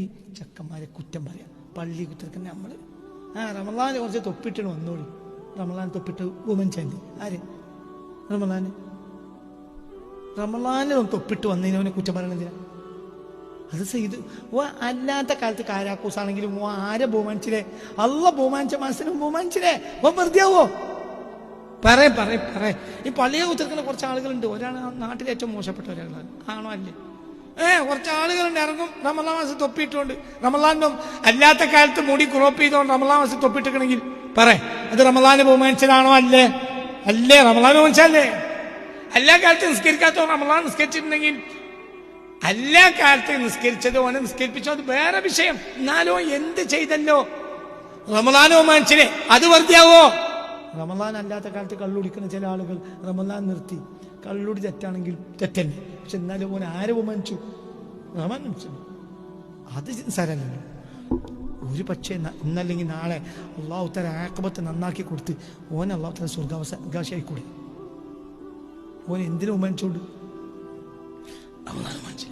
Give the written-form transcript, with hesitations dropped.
ഈ ചെക്കന്മാരെ കുറ്റം പറയാം, പള്ളി കുറ്റത്തിന് നമ്മൾ റമളാന് കുറച്ച് തൊപ്പിട്ട് വന്നോളി. റമളാൻ തൊപ്പിട്ട് വുമൻചാൻഡ് ആര് റമളാന് തൊപ്പിട്ട് വന്നതിനവനെ കുറ്റം പറയണെന്തിനാ? അത് ചെയ്ത് ഓ അല്ലാത്ത കാലത്ത് കാരാക്കൂസാണെങ്കിലും ഓ ആരെ ബഹുമാനിച്ചില്ലേ? അല്ല ബഹുമാനിച്ച മനസ്സിനും ബഹുമാനിച്ചില്ലേ? ഓ വെറുതെ ആവോ? പറ ഈ പള്ളിയെ കുത്തിരിക്കുന്ന കുറച്ച് ആളുകളുണ്ട്. ഒരാണ് നാട്ടിലെ ഏറ്റവും മോശപ്പെട്ട ഒരാളാണ്. ആണോ അല്ലേ? കുറച്ച് ആളുകളുണ്ട് ഇറങ്ങും റമളാൻ മാസം തൊപ്പിയിട്ടുകൊണ്ട്. റമളാനും അല്ലാത്ത കാലത്ത് മുടി ക്രോപ്പ് ചെയ്തോണ്ട് റമളാൻ മാസം തൊപ്പിട്ടിക്കണമെങ്കിൽ അത് റമളാനെ ബഹുമാനിച്ചതാണോ? അല്ലേ? റമളാൻ ബഹുമാനിച്ചല്ലേ? എല്ലാ കാലത്തും നിസ്കരിക്കാത്തോ റമളാൻ നിസ്കരിച്ചിട്ടുണ്ടെങ്കിൽ എല്ലാ കാലത്തും നിസ്കരിച്ചതോ ഓനെ നിസ്കരിപ്പിച്ചോ അത് വേറെ വിഷയം. എന്നാലോ എന്ത് ചെയ്തല്ലോ റമളാൻ ബഹുമാനിച്ചില്ലേ? അത് വെറുതെയാവോ? റമളാൻ അല്ലാത്ത കാലത്ത് കള്ളുടിക്കുന്ന ചില ആളുകൾ റമളാൻ നിർത്തി. കള്ളുടി തെറ്റാണെങ്കിൽ തെറ്റന്നെ, പക്ഷെ എന്നാലും ഓൻ ആരെ ബഹുമാനിച്ചു? റമളാൻ അത് സാരല്ലോ. ഒരു പക്ഷേ ഇന്നല്ലെങ്കിൽ നാളെ അള്ളാഹു തആല ആഖിബത്ത് നന്നാക്കി കൊടുത്ത് ഓൻ അള്ളാഹു തആല സ്വർഗ്ഗാവകാശിയായിക്കൂടെ? ഓൻ എന്തിനു ബഹുമാനിച്ചോണ്ട്? റമളാൻ ബഹുമാനിച്ചു.